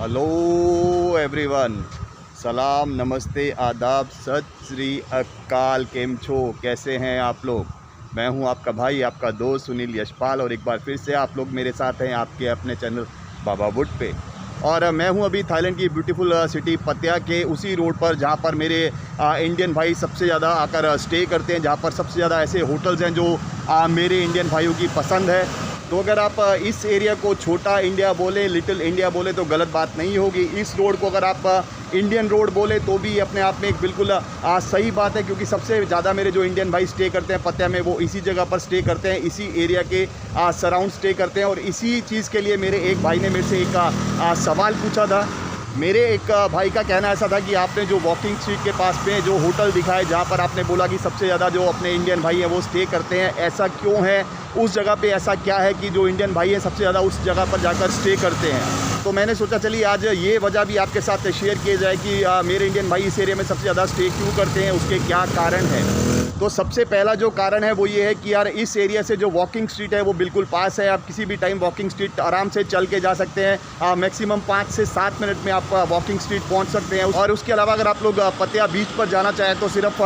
Hello everyone, सलाम, नमस्ते, आदाब, सत श्री अकाल। केम छो, कैसे हैं आप लोग। मैं हूं आपका भाई, आपका दोस्त सुनील यशपाल, और एक बार फिर से आप लोग मेरे साथ हैं आपके अपने चैनल बाबा वुड पे। और मैं हूं अभी थाईलैंड की ब्यूटीफुल सिटी पत्या के उसी रोड पर जहां पर मेरे इंडियन भाई सबसे ज़्यादा आकर स्टे करते हैं, जहां पर सबसे ज़्यादा ऐसे होटल्स हैं जो मेरे इंडियन भाइयों की पसंद है। तो अगर आप इस एरिया को छोटा इंडिया बोले, लिटिल इंडिया बोले तो गलत बात नहीं होगी। इस रोड को अगर आप इंडियन रोड बोले तो भी अपने आप में एक बिल्कुल सही बात है, क्योंकि सबसे ज़्यादा मेरे जो इंडियन भाई स्टे करते हैं पत्या में वो इसी जगह पर स्टे करते हैं, इसी एरिया के सराउंड स्टे करते हैं। और इसी चीज़ के लिए मेरे एक भाई ने मेरे से एक सवाल पूछा था। मेरे एक भाई का कहना ऐसा था कि आपने जो वॉकिंग स्ट्रीट के पास में जो होटल दिखाए, जहाँ पर आपने बोला कि सबसे ज़्यादा जो अपने इंडियन भाई हैं वो स्टे करते हैं, ऐसा क्यों है, उस जगह पे ऐसा क्या है कि जो इंडियन भाई हैं सबसे ज़्यादा उस जगह पर जाकर स्टे करते हैं। तो मैंने सोचा चलिए आज ये वजह भी आपके साथ शेयर किया जाए कि मेरे इंडियन भाई इस एरिया में सबसे ज़्यादा स्टे क्यों करते हैं, उसके क्या कारण हैं। तो सबसे पहला जो कारण है वो ये है कि यार इस एरिया से जो वॉकिंग स्ट्रीट है वो बिल्कुल पास है। आप किसी भी टाइम वॉकिंग स्ट्रीट आराम से चल के जा सकते हैं। मैक्सिमम 5 से 7 मिनट में आप वॉकिंग स्ट्रीट पहुंच सकते हैं। और उसके अलावा अगर आप लोग पत्या बीच पर जाना चाहें तो सिर्फ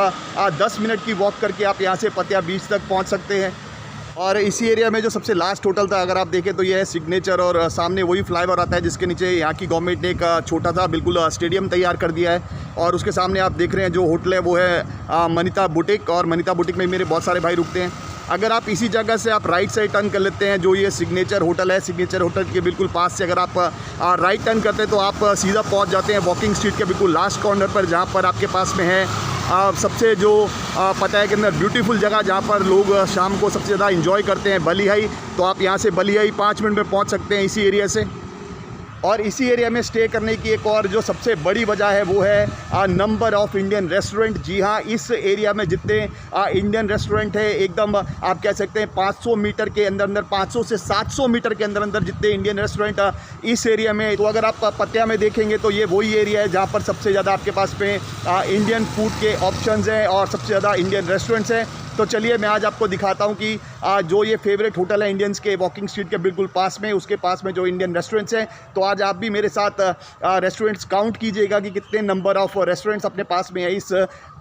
10 मिनट की वॉक करके आप यहाँ से पत्या बीच तक पहुँच सकते हैं। और इसी एरिया में जो सबसे लास्ट होटल था अगर आप देखें तो ये है सिग्नेचर, और सामने वही फ्लाईओवर आता है जिसके नीचे यहाँ की गवर्नमेंट ने एक छोटा सा बिल्कुल स्टेडियम तैयार कर दिया है। और उसके सामने आप देख रहे हैं जो होटल है वो है मनीता बुटीक, और मनीता बुटीक में मेरे बहुत सारे भाई रुकते हैं। अगर आप इसी जगह से आप राइट साइड टर्न कर लेते हैं, जो ये सिग्नेचर होटल है, सिग्नेचर होटल के बिल्कुल पास से अगर आप राइट टर्न करते हैं तो आप सीधा पहुंच जाते हैं वॉकिंग स्ट्रीट के बिल्कुल लास्ट कॉर्नर पर, जहां पर आपके पास में है सबसे जो पता के अंदर ब्यूटीफुल जगह जहां पर लोग शाम को सबसे ज़्यादा इंजॉय करते हैं, बलिहाई। तो आप यहां से बलिहाई 5 मिनट में पहुंच सकते हैं इसी एरिया से। और इसी एरिया में स्टे करने की एक और जो सबसे बड़ी वजह है वो है नंबर ऑफ़ इंडियन रेस्टोरेंट। जी हाँ, इस एरिया में जितने इंडियन रेस्टोरेंट है एकदम आप कह सकते हैं 500 मीटर के अंदर अंदर, 500 से 700 मीटर के अंदर अंदर जितने इंडियन रेस्टोरेंट इस एरिया में। तो अगर आप पत्या में देखेंगे तो ये वही एरिया है जहाँ पर सबसे ज़्यादा आपके पास में इंडियन फूड के ऑप्शंस हैं और सबसे ज़्यादा इंडियन रेस्टोरेंट्स हैं। तो चलिए मैं आज आपको दिखाता हूँ कि जो ये फेवरेट होटल है इंडियंस के वॉकिंग स्ट्रीट के बिल्कुल पास में, उसके पास में जो इंडियन रेस्टोरेंट्स हैं। तो आज आप भी मेरे साथ रेस्टोरेंट्स काउंट कीजिएगा कि कितने नंबर ऑफ़ रेस्टोरेंट्स अपने पास में है इस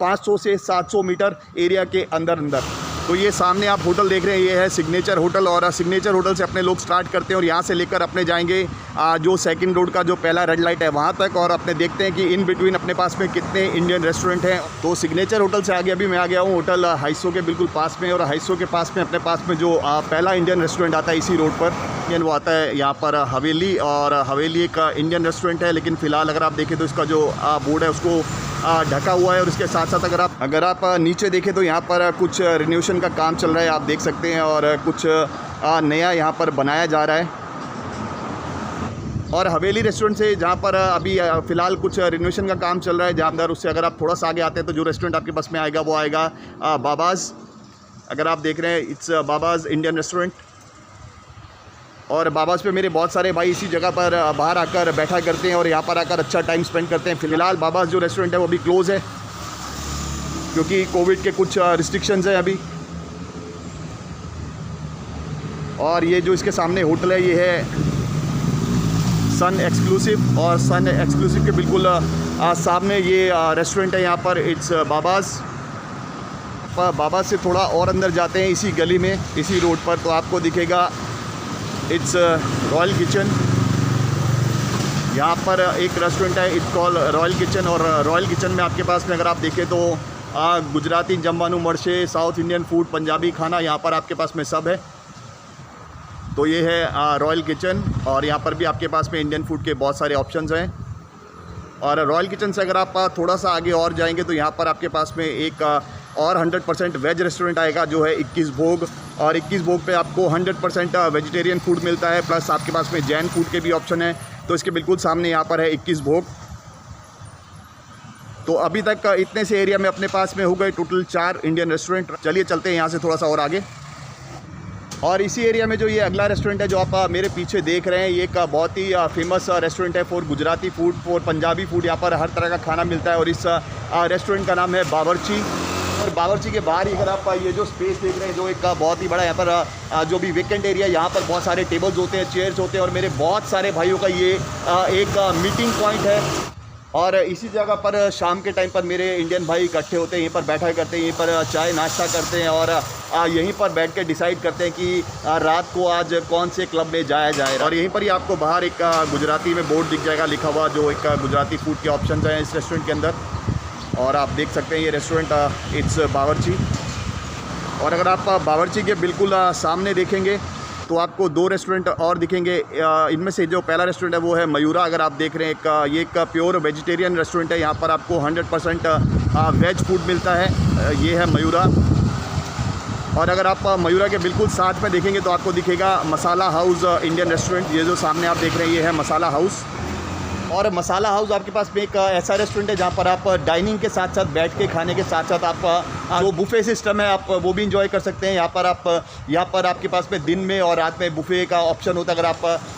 500 से 700 मीटर एरिया के अंदर अंदर। तो ये सामने आप होटल देख रहे हैं, ये है सिग्नेचर होटल, और सिग्नेचर होटल से अपने लोग स्टार्ट करते हैं और यहाँ से लेकर अपने जाएंगे जो सेकंड रोड का जो पहला रेड लाइट है वहाँ तक, और अपने देखते हैं कि इन बिटवीन अपने पास में कितने इंडियन रेस्टोरेंट हैं। तो सिग्नेचर होटल से आगे अभी मैं आ गया हूँ होटल हाइसो के बिल्कुल पास में, और हाइसो के पास में अपने पास में जो पहला इंडियन रेस्टोरेंट आता है इसी रोड पर, वो आता है यहाँ पर हवेली। और हवेली एक इंडियन रेस्टोरेंट है, लेकिन फ़िलहाल अगर आप देखें तो इसका जो बोर्ड है उसको ढका हुआ है। और इसके साथ साथ अगर आप नीचे देखें तो यहाँ पर कुछ रिन्यूएशन का काम चल रहा है, आप देख सकते हैं, और कुछ नया यहाँ पर बनाया जा रहा है। और हवेली रेस्टोरेंट से जहाँ पर अभी फ़िलहाल कुछ रिनोवेशन का काम चल रहा है, जहाँ अंदर उससे अगर आप थोड़ा सा आगे आते हैं तो जो रेस्टोरेंट आपके पास में आएगा वो आएगा बाबाज़। अगर आप देख रहे हैं इट्स बाबाज़ इंडियन रेस्टोरेंट। और बाबाज़ पे मेरे बहुत सारे भाई इसी जगह पर बाहर आकर बैठा करते हैं और यहाँ पर आकर अच्छा टाइम स्पेंड करते हैं। फ़िलहाल बाबाज़ जो रेस्टोरेंट है वो अभी क्लोज़ है क्योंकि कोविड के कुछ रिस्ट्रिक्शंस हैं अभी। और ये जो इसके सामने होटल है ये है सन एक्सक्लूसिव, और सन एक्सक्लूसिव के बिल्कुल सामने ये रेस्टोरेंट है यहाँ पर इट्स बाबाज़। बाबाज़ से थोड़ा और अंदर जाते हैं इसी गली में, इसी रोड पर, तो आपको दिखेगा इट्स रॉयल किचन। यहाँ पर एक रेस्टोरेंट है इट्स कॉल रॉयल किचन, और रॉयल किचन में आपके पास में अगर आप देखें तो गुजराती जमवानू मर्शे, साउथ इंडियन फूड, पंजाबी खाना यहाँ पर आपके पास में सब है। तो ये है रॉयल किचन, और यहाँ पर भी आपके पास में इंडियन फूड के बहुत सारे ऑप्शंस हैं। और रॉयल किचन से अगर आप थोड़ा सा आगे और जाएंगे तो यहाँ पर आपके पास में एक और 100% वेज रेस्टोरेंट आएगा जो है 21 भोग। और 21 भोग पे आपको 100% वेजिटेरियन फूड मिलता है, प्लस आपके पास में जैन फूड के भी ऑप्शन है। तो इसके बिल्कुल सामने यहाँ पर है 21 भोग। तो अभी तक इतने से एरिया में अपने पास में हो गए टोटल 4 इंडियन रेस्टोरेंट। चलिए चलते हैं यहाँ से थोड़ा सा और आगे। और इसी एरिया में जो ये अगला रेस्टोरेंट है जो आप मेरे पीछे देख रहे हैं, ये एक बहुत ही फेमस रेस्टोरेंट है for Gujarati food, for Punjabi food. यहाँ पर हर तरह का खाना मिलता है, और इस रेस्टोरेंट का नाम है बावर्ची। और बावर्ची के बाहर ही अगर आप ये जो स्पेस देख रहे हैं, जो एक बहुत ही बड़ा यहाँ पर जो भी वेकेंट एरिया, यहाँ पर बहुत सारे टेबल्स होते हैं, चेयर्स होते हैं और मेरे बहुत सारे भाइयों का ये एक मीटिंग पॉइंट है। और इसी जगह पर शाम के टाइम पर मेरे इंडियन भाई इकट्ठे होते हैं, यहीं पर बैठा करते हैं, यहीं पर चाय नाश्ता करते हैं और यहीं पर बैठ के डिसाइड करते हैं कि रात को आज कौन से क्लब में जाया जाए। और यहीं पर ही आपको बाहर एक गुजराती में बोर्ड दिख जाएगा लिखा हुआ, जो एक गुजराती फूड के ऑप्शन हैं इस रेस्टोरेंट के अंदर। और आप देख सकते हैं ये रेस्टोरेंट इट्स बावर्ची। और अगर आप बावर्ची के बिल्कुल सामने देखेंगे तो आपको दो रेस्टोरेंट और दिखेंगे। इनमें से जो पहला रेस्टोरेंट है वो है मयूरा। अगर आप देख रहे हैं ये एक प्योर वेजिटेरियन रेस्टोरेंट है, यहाँ पर आपको 100% वेज फूड मिलता है। ये है मयूरा। और अगर आप मयूरा के बिल्कुल साथ में देखेंगे तो आपको दिखेगा मसाला हाउस इंडियन रेस्टोरेंट। ये जो सामने आप देख रहे हैं ये है मसाला हाउस। और मसाला हाउस आपके पास में एक ऐसा रेस्टोरेंट है जहाँ पर आप डाइनिंग के साथ साथ बैठ के खाने के साथ साथ आप जो बुफ़े सिस्टम है आप वो भी इंजॉय कर सकते हैं। यहाँ पर आपके पास में दिन में और रात में बुफ़े का ऑप्शन होता है। अगर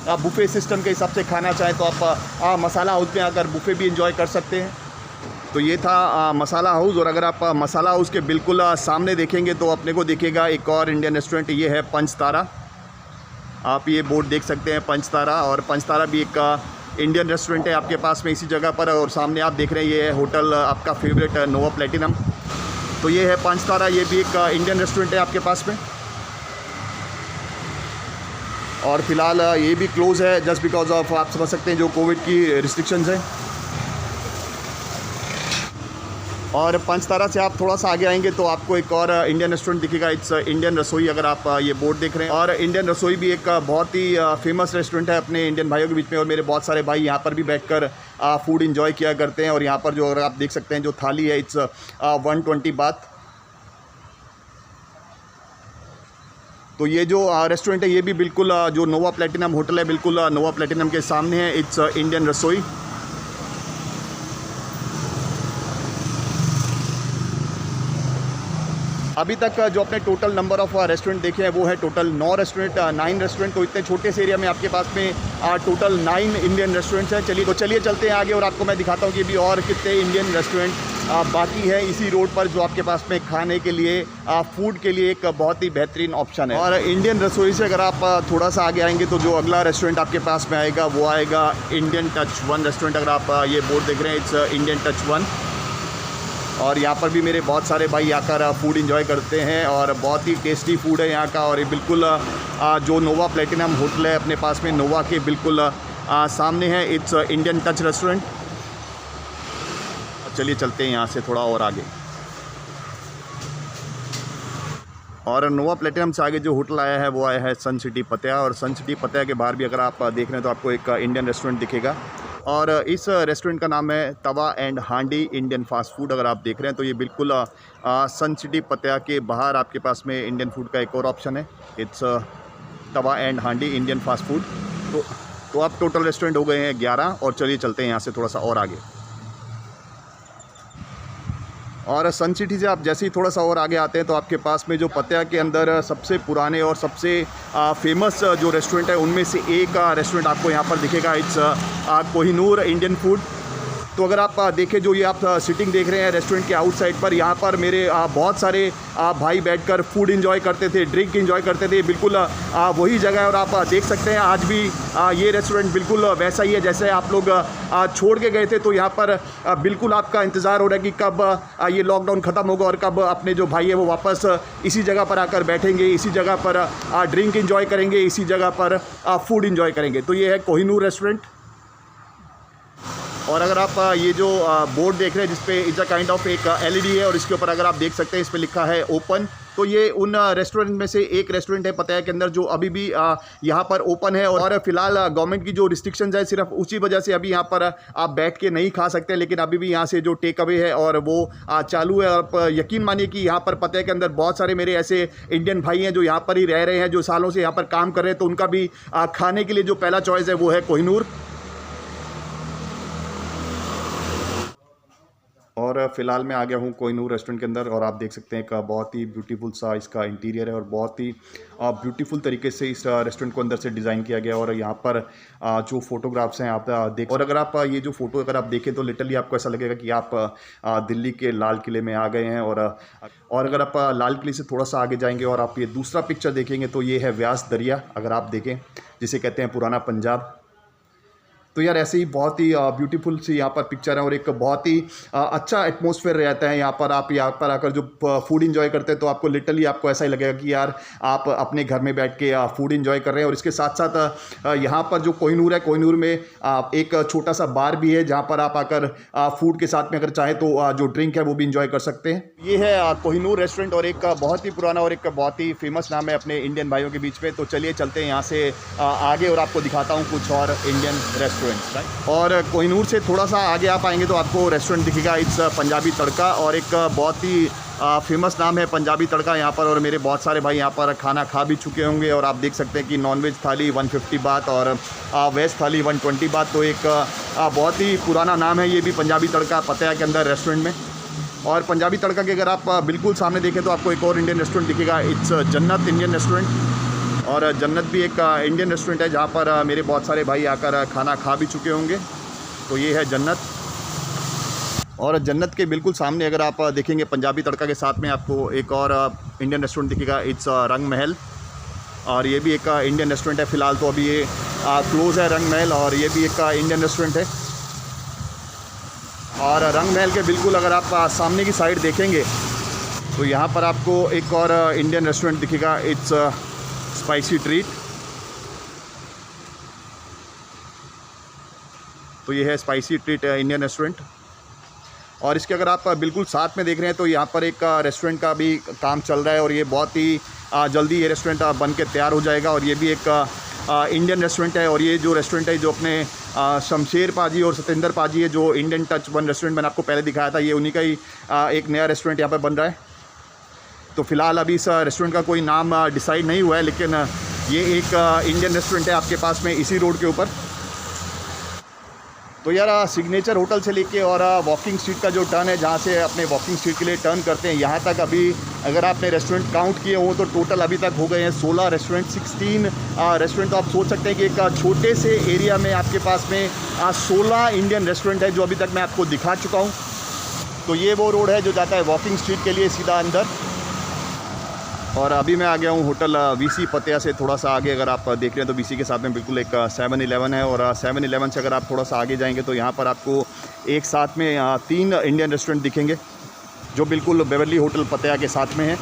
आप बुफ़े सिस्टम के हिसाब से खाना चाहें तो आप मसाला हाउस में आकर बुफ़े भी इंजॉय कर सकते हैं। तो ये था मसाला हाउस। और अगर आप मसाला हाउस के बिल्कुल सामने देखेंगे तो अपने को दिखेगा एक और इंडियन रेस्टोरेंट, ये है पंचतारा। आप ये बोर्ड देख सकते हैं पंचतारा। और पंचतारा भी एक इंडियन रेस्टोरेंट है आपके पास में इसी जगह पर। और सामने आप देख रहे हैं ये है होटल आपका फेवरेट नोवा प्लेटिनम। तो ये है पंचतारा, ये भी एक इंडियन रेस्टोरेंट है आपके पास में। और फिलहाल ये भी क्लोज़ है जस्ट बिकॉज ऑफ, आप समझ सकते हैं, जो कोविड की रिस्ट्रिक्शंस हैं। और पंचतारा से आप थोड़ा सा आगे आएंगे तो आपको एक और इंडियन रेस्टोरेंट दिखेगा, इट्स इंडियन रसोई। अगर आप ये बोर्ड देख रहे हैं, और इंडियन रसोई भी एक बहुत ही फेमस रेस्टोरेंट है अपने इंडियन भाइयों के बीच में। और मेरे बहुत सारे भाई यहाँ पर भी बैठकर फूड इंजॉय किया करते हैं। और यहाँ पर जो अगर आप देख सकते हैं जो थाली है इट्स 120 बात। तो ये जो रेस्टोरेंट है ये भी बिल्कुल जो नोवा प्लेटिनम होटल है, बिल्कुल नोवा प्लेटिनम के सामने है, इट्स इंडियन रसोई। अभी तक जो अपने टोटल नंबर ऑफ़ रेस्टोरेंट देखे हैं वो है टोटल 9 रेस्टोरेंट। तो इतने छोटे से एरिया में आपके पास में टोटल 9 इंडियन रेस्टोरेंट्स हैं। चलिए चलते हैं आगे और आपको मैं दिखाता हूँ कि भी और कितने इंडियन रेस्टोरेंट बाकी है इसी रोड पर, जो आपके पास में खाने के लिए फूड के लिए एक बहुत ही बेहतरीन ऑप्शन है। और इंडियन रसोई से अगर आप थोड़ा सा आगे आएंगे तो जो अगला रेस्टोरेंट आपके पास में आएगा वो आएगा इंडियन टच 1 रेस्टोरेंट। अगर आप ये बोर्ड देख रहे हैं इट्स इंडियन टच 1। और यहाँ पर भी मेरे बहुत सारे भाई आकर फूड इंजॉय करते हैं और बहुत ही टेस्टी फूड है यहाँ का। और ये बिल्कुल जो नोवा प्लेटिनम होटल है अपने पास में नोवा के बिल्कुल सामने है, इट्स इंडियन टच रेस्टोरेंट। चलिए चलते हैं यहाँ से थोड़ा और आगे। और नोवा प्लेटिनम से आगे जो होटल आया है वो आया है सन सिटी पतिया। और सन सिटी पतिया के बाहर भी अगर आप देख रहे हैं तो आपको एक इंडियन रेस्टोरेंट दिखेगा। और इस रेस्टोरेंट का नाम है तवा एंड हांडी इंडियन फास्ट फूड। अगर आप देख रहे हैं तो ये बिल्कुल सन सिटी पतिया के बाहर आपके पास में इंडियन फूड का एक और ऑप्शन है, इट्स तवा एंड हांडी इंडियन फास्ट फूड। तो आप टोटल रेस्टोरेंट हो गए हैं 11। और चलिए चलते हैं यहाँ से थोड़ा सा और आगे। और सन सिटी से आप जैसे ही थोड़ा सा और आगे आते हैं तो आपके पास में जो पतिया के अंदर सबसे पुराने और सबसे फेमस जो रेस्टोरेंट है उनमें से एक रेस्टोरेंट आपको यहाँ पर दिखेगा, इट्स कोहिनूर इंडियन फूड। तो अगर आप देखें जो ये आप सिटिंग देख रहे हैं रेस्टोरेंट के आउटसाइड पर, यहाँ पर मेरे बहुत सारे भाई बैठकर फूड इंजॉय करते थे, ड्रिंक इंजॉय करते थे। बिल्कुल वही जगह है। और आप देख सकते हैं आज भी ये रेस्टोरेंट बिल्कुल वैसा ही है जैसे आप लोग छोड़ के गए थे। तो यहाँ पर बिल्कुल आपका इंतज़ार हो रहा है कि कब ये लॉकडाउन ख़त्म होगा और कब अपने जो भाई है वो वापस इसी जगह पर आकर बैठेंगे, इसी जगह पर ड्रिंक इंजॉय करेंगे, इसी जगह पर फूड इंजॉय करेंगे। तो ये है कोहिनूर रेस्टोरेंट। और अगर आप ये जो बोर्ड देख रहे हैं जिसपे इट्स अ काइंड ऑफ एक LED है और इसके ऊपर अगर आप देख सकते हैं इस पर लिखा है ओपन। तो ये उन रेस्टोरेंट में से एक रेस्टोरेंट है पतिया के अंदर जो अभी भी यहाँ पर ओपन है। और फिलहाल गवर्नमेंट की जो रिस्ट्रिक्शंस है सिर्फ उसी वजह से अभी यहाँ पर आप बैठ के नहीं खा सकते, लेकिन अभी भी यहाँ से जो टेक अवे है और वो चालू है। और यकीन मानिए कि यहाँ पर पतिया के अंदर बहुत सारे मेरे ऐसे इंडियन भाई हैं जो यहाँ पर ही रह रहे हैं, जो सालों से यहाँ पर काम कर रहे हैं। तो उनका भी खाने के लिए जो पहला चॉइस है वो है कोहिनूर। और और फ़िलहाल मैं आ गया हूँ कोहिनूर रेस्टोरेंट के अंदर और आप देख सकते हैं एक बहुत ही ब्यूटीफुल सा इसका इंटीरियर है और बहुत ही ब्यूटीफुल तरीके से इस रेस्टोरेंट को अंदर से डिज़ाइन किया गया और यहाँ पर जो फोटोग्राफ्स हैं आप देख, और अगर आप ये जो फ़ोटो अगर आप देखें तो लिटरली आपको ऐसा लगेगा कि आप दिल्ली के लाल किले में आ गए हैं। और अगर आप लाल किले से थोड़ा सा आगे जाएंगे और आप ये दूसरा पिक्चर देखेंगे तो ये है व्यास दरिया, अगर आप देखें, जिसे कहते हैं पुराना पंजाब। तो यार ऐसे ही बहुत ही ब्यूटीफुल सी यहाँ पर पिक्चर है और एक बहुत ही अच्छा एटमॉस्फेयर रहता है यहाँ पर। आप यहाँ पर आकर जो फूड एंजॉय करते हैं तो आपको लिटरली आपको ऐसा ही लगेगा कि यार आप अपने घर में बैठ के फूड एंजॉय कर रहे हैं। और इसके साथ साथ यहाँ पर जो कोहिनूर है, कोहिनूर में एक छोटा सा बार भी है जहाँ पर आप आकर फूड के साथ में अगर चाहें तो जो ड्रिंक है वो भी इंजॉय कर सकते हैं। ये है कोहिनूर रेस्टोरेंट और एक बहुत ही पुराना और एक बहुत ही फेमस नाम है अपने इंडियन भाइयों के बीच में। तो चलिए चलते हैं यहाँ से आगे और आपको दिखाता हूँ कुछ और इंडियन रेस्टोरेंट। और कोहिनूर से थोड़ा सा आगे आप आएंगे तो आपको रेस्टोरेंट दिखेगा इट्स पंजाबी तड़का, और एक बहुत ही फेमस नाम है पंजाबी तड़का यहाँ पर। और मेरे बहुत सारे भाई यहाँ पर खाना खा भी चुके होंगे और आप देख सकते हैं कि नॉनवेज थाली 150 बात और वेज थाली 120 बात। तो एक बहुत ही पुराना नाम है ये भी, पंजाबी तड़का, पतिया के अंदर रेस्टोरेंट में। और पंजाबी तड़का के अगर आप बिल्कुल सामने देखें तो आपको एक और इंडियन रेस्टोरेंट दिखेगा, इट्स जन्नत इंडियन रेस्टोरेंट। और जन्नत भी एक इंडियन रेस्टोरेंट है जहाँ पर मेरे बहुत सारे भाई आकर खाना खा भी चुके होंगे। तो ये है जन्नत। और जन्नत के बिल्कुल सामने अगर आप देखेंगे पंजाबी तड़का के साथ में आपको एक और इंडियन रेस्टोरेंट दिखेगा, इट्स रंग महल। और ये भी एक इंडियन रेस्टोरेंट है। फ़िलहाल तो अभी ये क्लोज़ है रंग महल, और ये भी एक इंडियन रेस्टोरेंट है। और रंग महल के बिल्कुल अगर आप सामने की साइड देखेंगे तो यहाँ पर आपको एक और इंडियन रेस्टोरेंट दिखेगा, इट्स स्पाइसी ट्रीट। तो ये है स्पाइसी ट्रीट इंडियन रेस्टोरेंट। और इसके अगर आप बिल्कुल साथ में देख रहे हैं तो यहाँ पर एक रेस्टोरेंट का भी काम चल रहा है और ये बहुत ही जल्दी ये रेस्टोरेंट बन के तैयार हो जाएगा। और ये भी एक इंडियन रेस्टोरेंट है। और ये जो रेस्टोरेंट है जो अपने शमशेर पाजी और सतेंद्र पाजी है, जो इंडियन टच वन रेस्टोरेंट मैंने आपको पहले दिखाया था, ये उन्हीं का ही एक नया रेस्टोरेंट यहाँ पर बन रहा है। तो फ़िलहाल अभी इस रेस्टोरेंट का कोई नाम डिसाइड नहीं हुआ है, लेकिन ये एक इंडियन रेस्टोरेंट है आपके पास में इसी रोड के ऊपर। तो यार सिग्नेचर होटल से लेके और वॉकिंग स्ट्रीट का जो टर्न है, जहाँ से अपने वॉकिंग स्ट्रीट के लिए टर्न करते हैं, यहाँ तक अभी अगर आपने रेस्टोरेंट काउंट किए हो तो टोटल अभी तक हो गए हैं 16 रेस्टोरेंट, 16 रेस्टोरेंट। तो आप सोच सकते हैं कि एक छोटे से एरिया में आपके पास में 16 इंडियन रेस्टोरेंट है जो अभी तक मैं आपको दिखा चुका हूँ। तो ये वो रोड है जो जाता है वॉकिंग स्ट्रीट के लिए सीधा अंदर। और अभी मैं आ गया हूँ होटल वीसी पतिया से थोड़ा सा आगे। अगर आप देख रहे हैं तो वीसी के साथ में बिल्कुल एक 7-11 है। और 7-11 से अगर आप थोड़ा सा आगे जाएंगे तो यहाँ पर आपको एक साथ में 3 इंडियन रेस्टोरेंट दिखेंगे जो बिल्कुल बेवर्ली होटल पतिया के साथ में है।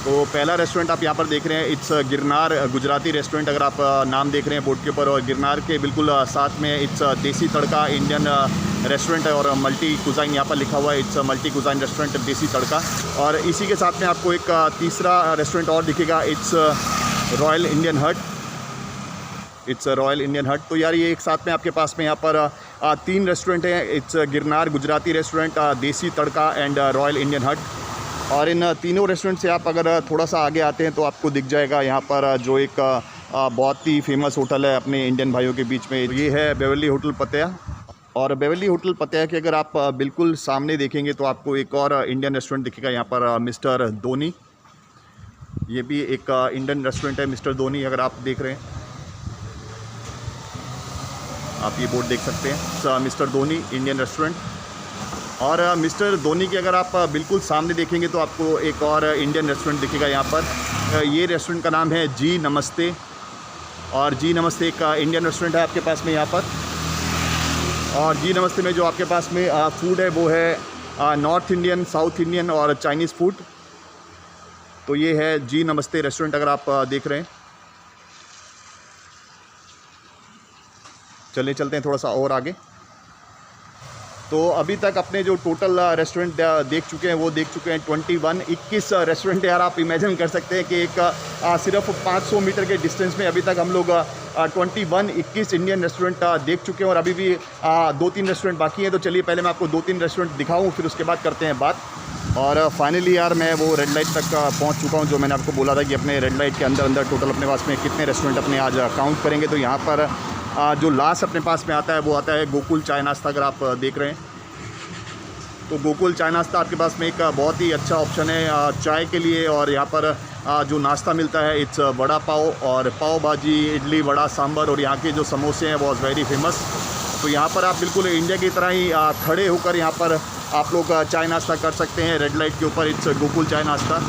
तो पहला रेस्टोरेंट आप यहाँ पर देख रहे हैं, इट्स गिरनार गुजराती रेस्टोरेंट, अगर आप नाम देख रहे हैं बोर्ड के ऊपर। और गिरनार के बिल्कुल साथ में इट्स देसी तड़का इंडियन रेस्टोरेंट है और मल्टी कुज़ाइन यहाँ पर लिखा हुआ है, इट्स मल्टी कुज़ाइन रेस्टोरेंट देसी तड़का। और इसी के साथ में आपको एक तीसरा रेस्टोरेंट और दिखेगा, इट्स रॉयल इंडियन हट, इट्स रॉयल इंडियन हट। तो यार ये एक साथ में आपके पास में यहाँ पर 3 रेस्टोरेंट हैं, इट्स गिरनार गुजराती रेस्टोरेंट, देसी तड़का एंड रॉयल इंडियन हट। और इन तीनों रेस्टोरेंट से आप अगर थोड़ा सा आगे आते हैं तो आपको दिख जाएगा यहाँ पर जो एक बहुत ही फेमस होटल है अपने इंडियन भाइयों के बीच में, ये है बेवर्ली होटल पतिया। और बेवर्ली होटल पतिया के अगर आप बिल्कुल सामने देखेंगे तो आपको एक और इंडियन रेस्टोरेंट दिखेगा यहाँ पर, मिस्टर धोनी। ये भी एक इंडियन रेस्टोरेंट है, मिस्टर धोनी, अगर आप देख रहे हैं आप ये बोर्ड देख सकते हैं, मिस्टर धोनी इंडियन रेस्टोरेंट। और मिस्टर धोनी के अगर आप बिल्कुल सामने देखेंगे तो आपको एक और इंडियन रेस्टोरेंट दिखेगा यहाँ पर। ये रेस्टोरेंट का नाम है जी नमस्ते। और जी नमस्ते एक इंडियन रेस्टोरेंट है आपके पास में यहाँ पर। और जी नमस्ते में जो आपके पास में फूड है वो है नॉर्थ इंडियन, साउथ इंडियन और चाइनीज़ फूड। तो ये है जी नमस्ते रेस्टोरेंट, अगर आप देख रहे हैं। चलिए चलते हैं थोड़ा सा और आगे। तो अभी तक अपने जो टोटल रेस्टोरेंट देख चुके हैं वो देख चुके हैं 21 रेस्टोरेंट। यार आप इमेजिन कर सकते हैं कि एक सिर्फ 500 मीटर के डिस्टेंस में अभी तक हम लोग 21 इंडियन रेस्टोरेंट देख चुके हैं और अभी भी 2-3 रेस्टोरेंट बाकी हैं। तो चलिए पहले मैं आपको 2-3 रेस्टोरेंट दिखाऊं, फिर उसके बाद करते हैं बात। और फाइनली यार मैं वो रेड लाइट तक पहुंच चुका हूं जो मैंने आपको बोला था कि अपने रेड लाइट के अंदर टोटल अपने पास में कितने रेस्टोरेंट अपने आज काउंट करेंगे। तो यहाँ पर जो लास्ट अपने पास में आता है वो आता है गोकुल चाय नाश्ता, अगर आप देख रहे हैं। तो गोकुल चाय नाश्ता आपके पास में एक बहुत ही अच्छा ऑप्शन है चाय के लिए। और यहाँ पर जो नाश्ता मिलता है इट्स वड़ा पाव और पाव भाजी, इडली, वड़ा, सांभर और यहाँ के जो समोसे हैं वॉज वेरी फेमस। तो यहाँ पर आप बिल्कुल इंडिया की तरह ही खड़े होकर यहाँ पर आप लोग चाय नाश्ता कर सकते हैं रेड लाइट के ऊपर। इट्स गोकुल चाय नाश्ता।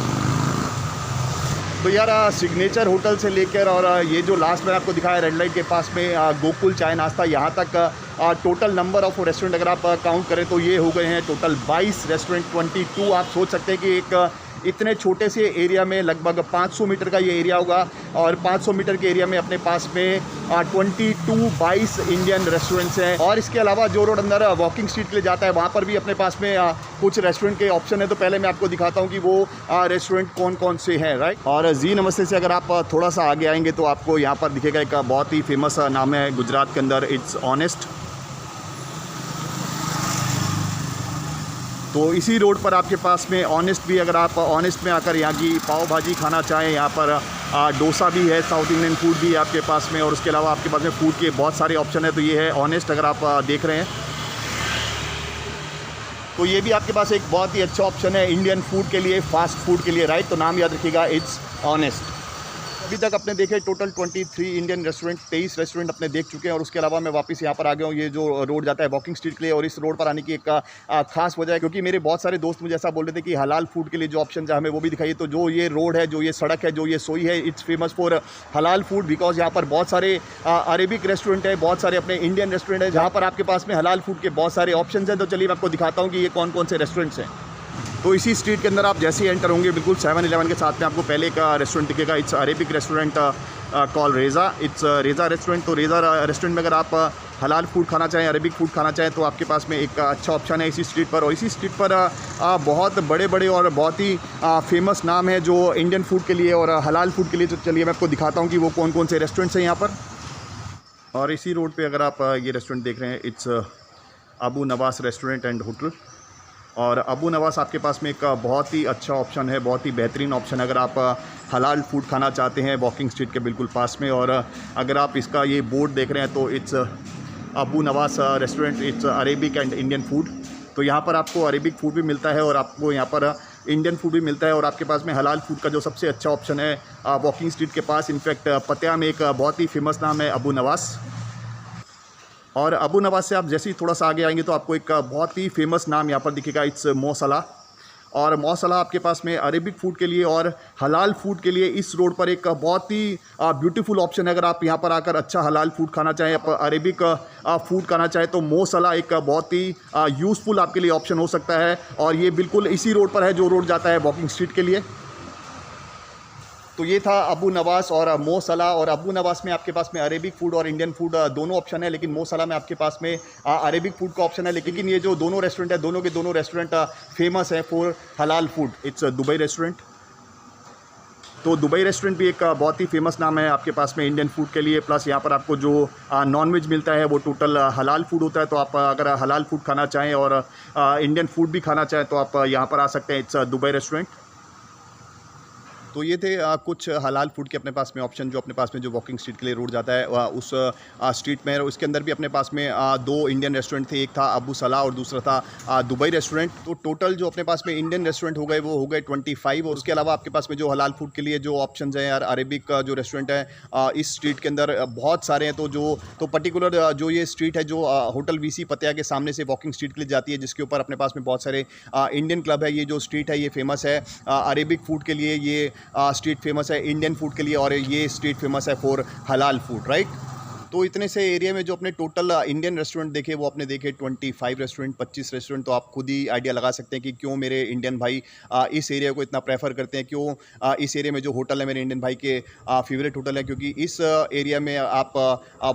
तो यार सिग्नेचर होटल से लेकर और ये जो लास्ट में आपको दिखाया रेड लाइट के पास में गोकुल चाय नाश्ता, यहाँ तक टोटल नंबर ऑफ रेस्टोरेंट अगर आप काउंट करें तो ये हो गए हैं टोटल 22 रेस्टोरेंट। 22 आप सोच सकते हैं कि एक इतने छोटे से एरिया में लगभग 500 मीटर का ये एरिया होगा और 500 मीटर के एरिया में अपने पास में 22 इंडियन रेस्टोरेंट्स हैं। और इसके अलावा जो रोड अंदर वॉकिंग स्ट्रीट के लिए जाता है वहाँ पर भी अपने पास में कुछ रेस्टोरेंट के ऑप्शन है। तो पहले मैं आपको दिखाता हूँ कि वो रेस्टोरेंट कौन कौन से हैं, राइट। और जी नमस्ते से अगर आप थोड़ा सा आगे आएंगे तो आपको यहाँ पर दिखेगा एक बहुत ही फेमस नाम है गुजरात के अंदर, इट्स ऑनेस्ट। तो इसी रोड पर आपके पास में ऑनेस्ट भी, अगर आप ऑनेस्ट में आकर यहाँ की पाव भाजी खाना चाहें, यहाँ पर डोसा भी है, साउथ इंडियन फूड भी है आपके पास में। और उसके अलावा आपके पास में फूड के बहुत सारे ऑप्शन है। तो ये है ऑनेस्ट, अगर आप देख रहे हैं तो ये भी आपके पास एक बहुत ही अच्छा ऑप्शन है इंडियन फूड के लिए, फास्ट फूड के लिए, राइट। तो नाम याद रखिएगा, इट्स ऑनेस्ट। अभी तक अपने देखे टोटल 23 इंडियन रेस्टोरेंट, 23 रेस्टोरेंट अपने देख चुके हैं। और उसके अलावा मैं वापस यहाँ पर आ गया हूँ, ये जो रोड जाता है वॉकिंग स्ट्रीट के लिए। और इस रोड पर आने की एक खास वजह है क्योंकि मेरे बहुत सारे दोस्त मुझे ऐसा बोल रहे थे कि हलाल फूड के लिए जो ऑप्शन है हमें वो भी दिखाइए। तो जो ये रोड है, जो ये सड़क है, जो ये सोई है, इट्स फेमस फॉर हलाल फूड बिकॉज यहाँ पर बहुत सारे अरेबिक रेस्टोरेंट है, बहुत सारे अपने इंडियन रेस्टोरेंट है जहाँ पर आपके पास में हलाल फूड के बहुत सारे ऑप्शन हैं। तो चलिए मैं आपको दिखाता हूँ कि ये कौन कौन से रेस्टोरेंट्स हैं। तो इसी स्ट्रीट के अंदर आप जैसे ही एंटर होंगे बिल्कुल 7-Eleven के साथ में आपको पहले का रेस्टोरेंट दिखेगा। It's Arabic restaurant call Reza, it's Reza restaurant. तो रेज़ा रेस्टोरेंट में अगर आप हलाल फूड खाना चाहें, अरेबिक फूड खाना चाहें तो आपके पास में एक अच्छा ऑप्शन है इसी स्ट्रीट पर। और इसी स्ट्रीट पर बहुत बड़े बड़े और बहुत ही फेमस नाम है जो इंडियन फूड के लिए और हलाल फूड के लिए। तो चलिए मैं आपको दिखाता हूँ कि वो कौन कौन से रेस्टोरेंट्स हैं यहाँ पर। और इसी रोड पर अगर आप ये रेस्टोरेंट देख रहे हैं, it's Abu Nawas restaurant and hotel. और अबू नवास आपके पास में एक बहुत ही अच्छा ऑप्शन है, बहुत ही बेहतरीन ऑप्शन है अगर आप हलाल फूड खाना चाहते हैं वॉकिंग स्ट्रीट के बिल्कुल पास में। और अगर आप इसका ये बोर्ड देख रहे हैं तो it's Abu Nawas restaurant, it's Arabic and Indian food. तो यहाँ पर आपको अरेबिक फूड भी मिलता है और आपको यहाँ पर इंडियन फूड भी मिलता है। और आपके पास में हलाल फूड का जो सबसे अच्छा ऑप्शन है वॉकिंग स्ट्रीट के पास, इनफैक्ट पतिया में एक बहुत ही फेमस नाम है अबू नवास। और अबू नवास से आप जैसे ही थोड़ा सा आगे आएंगे तो आपको एक बहुत ही फेमस नाम यहाँ पर दिखेगा, इट्स मौसला। और मौसला आपके पास में अरेबिक फूड के लिए और हलाल फूड के लिए इस रोड पर एक बहुत ही ब्यूटीफुल ऑप्शन है। अगर आप यहाँ पर आकर अच्छा हलाल फूड खाना चाहें, अरेबिक फूड खाना चाहें तो मौसला एक बहुत ही यूज़फुल आपके लिए ऑप्शन हो सकता है। और ये बिल्कुल इसी रोड पर है जो रोड जाता है वॉकिंग स्ट्रीट के लिए। तो ये था अबू नवास और मौसला। और अबू नवास में आपके पास में अरेबिक फूड और इंडियन फूड दोनों ऑप्शन है, लेकिन मौसला में आपके पास में अरेबिक फूड का ऑप्शन है। लेकिन ये जो दोनों रेस्टोरेंट है, दोनों के दोनों रेस्टोरेंट फेमस है फॉर हलाल फूड। It's Dubai restaurant. तो दुबई रेस्टोरेंट भी एक बहुत ही फेमस नाम है आपके पास में इंडियन फूड के लिए। प्लस यहाँ पर आपको जो नॉनवेज मिलता है वो टोटल हलाल फूड होता है। तो आप अगर हलाल फूड खाना चाहें और इंडियन फूड भी खाना चाहें तो आप यहाँ पर आ सकते हैं, इट्स दुबई रेस्टोरेंट। तो ये थे कुछ हलाल फूड के अपने पास में ऑप्शन जो अपने पास में जो वॉकिंग स्ट्रीट के लिए रोड जाता है उस स्ट्रीट में। उसके अंदर भी अपने पास में 2 इंडियन रेस्टोरेंट थे, एक था अबू सलाह और दूसरा था दुबई रेस्टोरेंट। तो टोटल जो अपने पास में इंडियन रेस्टोरेंट हो गए वो हो गए 25। और उसके अलावा आपके पास में जो हलाल फूड के लिए जो ऑप्शन हैं यार, अरेबिक का जो रेस्टोरेंट है इस स्ट्रीट के अंदर बहुत सारे हैं। तो पर्टिकुलर जो ये स्ट्रीट है जो होटल VC पतिया के सामने से वॉकिंग स्ट्रीट के लिए जाती है, जिसके ऊपर अपने पास में बहुत सारे इंडियन क्लब है। ये जो स्ट्रीट है ये फेमस है अरेबिक फूड के लिए, ये स्ट्रीट फेमस है इंडियन फूड के लिए और ये स्ट्रीट फेमस है फॉर हलाल फूड, राइट। तो इतने से एरिया में जो अपने टोटल इंडियन रेस्टोरेंट देखे वो आपने देखे 25 रेस्टोरेंट, 25 रेस्टोरेंट। तो आप खुद ही आइडिया लगा सकते हैं कि क्यों मेरे इंडियन भाई इस एरिया को इतना प्रेफर करते हैं, क्यों इस एरिया में जो होटल है मेरे इंडियन भाई के फेवरेट होटल है। क्योंकि इस एरिया में आप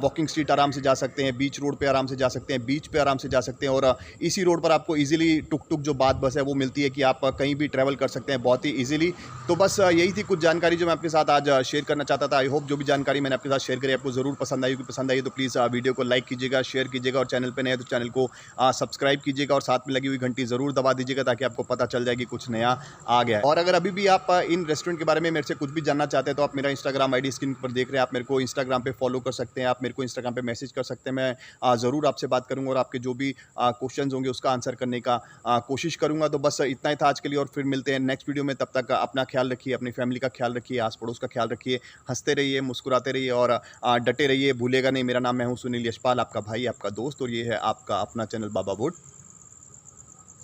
वॉकिंग स्ट्रीट आराम से जा सकते हैं, बीच रोड पर आराम से जा सकते हैं, बीच पर आराम से जा सकते हैं। और इसी रोड पर आपको ईजिली टुक जो बस है वो मिलती है कि आप कहीं भी ट्रैवल कर सकते हैं बहुत ही ईजिली। तो बस यही थी कुछ जानकारी जो मैं आपके साथ आज शेयर करना चाहता था। आई होप जो भी जानकारी मैंने आपके साथ शेयर करी आपको ज़रूर पसंद आई। पसंद आई तो प्लीज़ वीडियो को लाइक कीजिएगा, शेयर कीजिएगा और चैनल पे नए हैं तो चैनल को सब्सक्राइब कीजिएगा और साथ में लगी हुई घंटी ज़रूर दबा दीजिएगा ताकि आपको पता चल जाए कि कुछ नया आ गया है। और अगर अभी भी आप इन रेस्टोरेंट के बारे में मेरे से कुछ भी जानना चाहते हैं तो आप मेरा इंस्टाग्राम आईडी स्क्रीन पर देख रहे हैं, आप मेरे को इंस्टाग्राम पे फॉलो कर सकते हैं, आप मेरे को इंस्टाग्राम पे मैसेज कर सकते हैं। मैं ज़रूर आपसे बात करूँगा और आपके जो भी क्वेश्चंस होंगे उसका आंसर करने का कोशिश करूँगा। तो बस इतना ही था आज के लिए और फिर मिलते हैं नेक्स्ट वीडियो में। तब तक अपना ख्याल रखिए, अपनी फैमिली का ख्याल रखिए, आस पड़ोस का ख्याल रखिए, हंसते रहिए, मुस्कुराते रहिए और डटे रहिए। भूलेगा नहीं, मेरा नाम मैं हूँ सुनील यशपाल, आपका भाई, आपका दोस्त, और ये है आपका अपना चैनल बाबा वुड।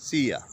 सी या।